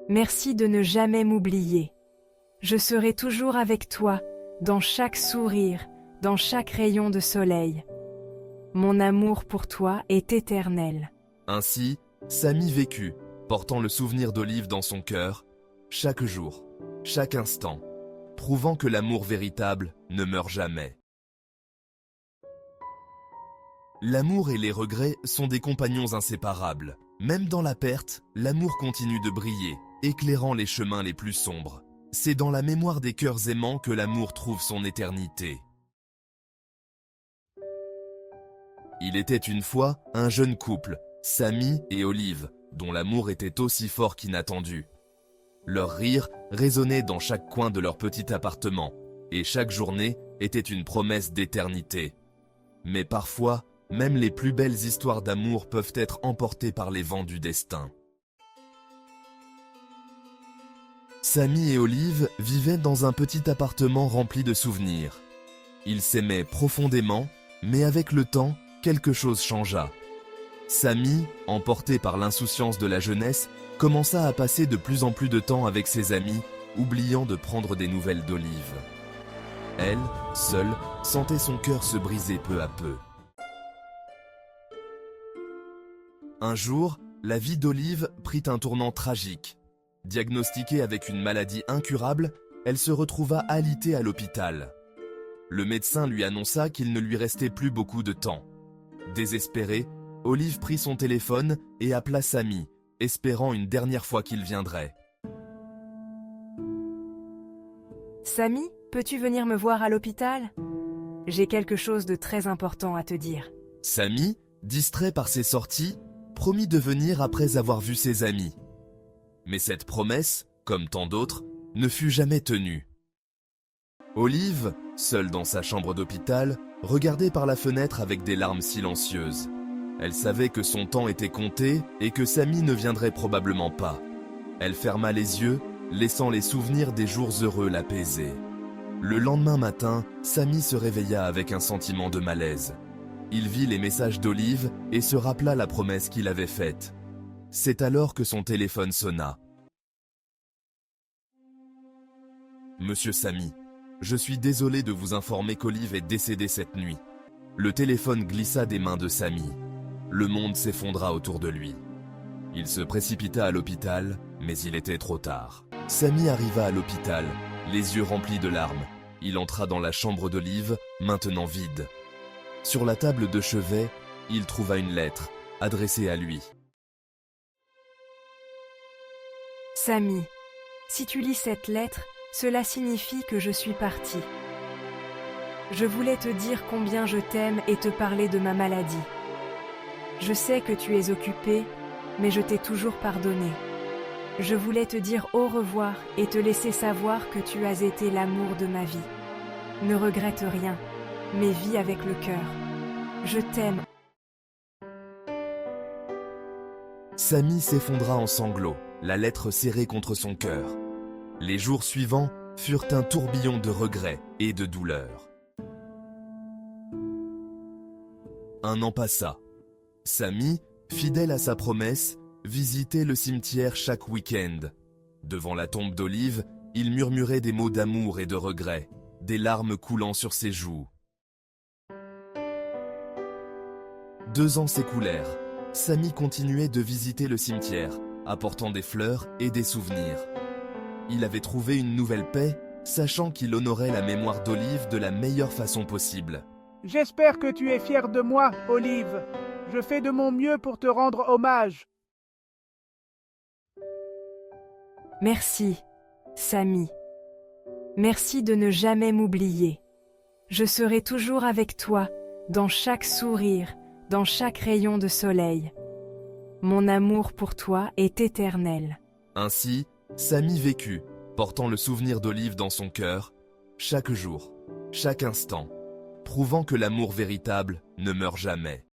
Merci de ne jamais m'oublier. Je serai toujours avec toi, dans chaque sourire, dans chaque rayon de soleil. Mon amour pour toi est éternel. Ainsi, Samy vécut, portant le souvenir d'Olive dans son cœur, chaque jour, chaque instant, prouvant que l'amour véritable ne meurt jamais. L'amour et les regrets sont des compagnons inséparables. Même dans la perte, l'amour continue de briller, éclairant les chemins les plus sombres. C'est dans la mémoire des cœurs aimants que l'amour trouve son éternité. Il était une fois un jeune couple, Samy et Olive, dont l'amour était aussi fort qu'inattendu. Leur rire résonnait dans chaque coin de leur petit appartement, et chaque journée était une promesse d'éternité. Mais parfois, même les plus belles histoires d'amour peuvent être emportées par les vents du destin. Samy et Olive vivaient dans un petit appartement rempli de souvenirs. Ils s'aimaient profondément, mais avec le temps, quelque chose changea. Samy, emporté par l'insouciance de la jeunesse, commença à passer de plus en plus de temps avec ses amis, oubliant de prendre des nouvelles d'Olive. Elle, seule, sentait son cœur se briser peu à peu. Un jour, la vie d'Olive prit un tournant tragique. Diagnostiquée avec une maladie incurable, elle se retrouva alitée à l'hôpital. Le médecin lui annonça qu'il ne lui restait plus beaucoup de temps. Désespérée, Olive prit son téléphone et appela Samy, espérant une dernière fois qu'il viendrait. Samy, peux-tu venir me voir à l'hôpital? J'ai quelque chose de très important à te dire. Samy, distrait par ses sorties, promit de venir après avoir vu ses amis. Mais cette promesse, comme tant d'autres, ne fut jamais tenue. Olive, seule dans sa chambre d'hôpital, regardait par la fenêtre avec des larmes silencieuses. Elle savait que son temps était compté et que Samy ne viendrait probablement pas. Elle ferma les yeux, laissant les souvenirs des jours heureux l'apaiser. Le lendemain matin, Samy se réveilla avec un sentiment de malaise. Il vit les messages d'Olive et se rappela la promesse qu'il avait faite. C'est alors que son téléphone sonna. « Monsieur Samy, je suis désolé de vous informer qu'Olive est décédée cette nuit. » Le téléphone glissa des mains de Samy. Le monde s'effondra autour de lui. Il se précipita à l'hôpital, mais il était trop tard. Samy arriva à l'hôpital, les yeux remplis de larmes. Il entra dans la chambre d'Olive, maintenant vide. Sur la table de chevet, il trouva une lettre, adressée à lui. Samy, si tu lis cette lettre, cela signifie que je suis partie. Je voulais te dire combien je t'aime et te parler de ma maladie. Je sais que tu es occupé, mais je t'ai toujours pardonné. Je voulais te dire au revoir et te laisser savoir que tu as été l'amour de ma vie. Ne regrette rien, mais vis avec le cœur. Je t'aime. Samy s'effondra en sanglots, la lettre serrée contre son cœur. Les jours suivants furent un tourbillon de regrets et de douleurs. Un an passa. Samy, fidèle à sa promesse, visitait le cimetière chaque week-end. Devant la tombe d'Olive, il murmurait des mots d'amour et de regret, des larmes coulant sur ses joues. 2 ans s'écoulèrent. Samy continuait de visiter le cimetière, apportant des fleurs et des souvenirs. Il avait trouvé une nouvelle paix, sachant qu'il honorait la mémoire d'Olive de la meilleure façon possible. J'espère que tu es fière de moi, Olive. Je fais de mon mieux pour te rendre hommage. Merci, Samy. Merci de ne jamais m'oublier. Je serai toujours avec toi, dans chaque sourire, dans chaque rayon de soleil. Mon amour pour toi est éternel. Ainsi, Samy vécut, portant le souvenir d'Olive dans son cœur, chaque jour, chaque instant, prouvant que l'amour véritable ne meurt jamais.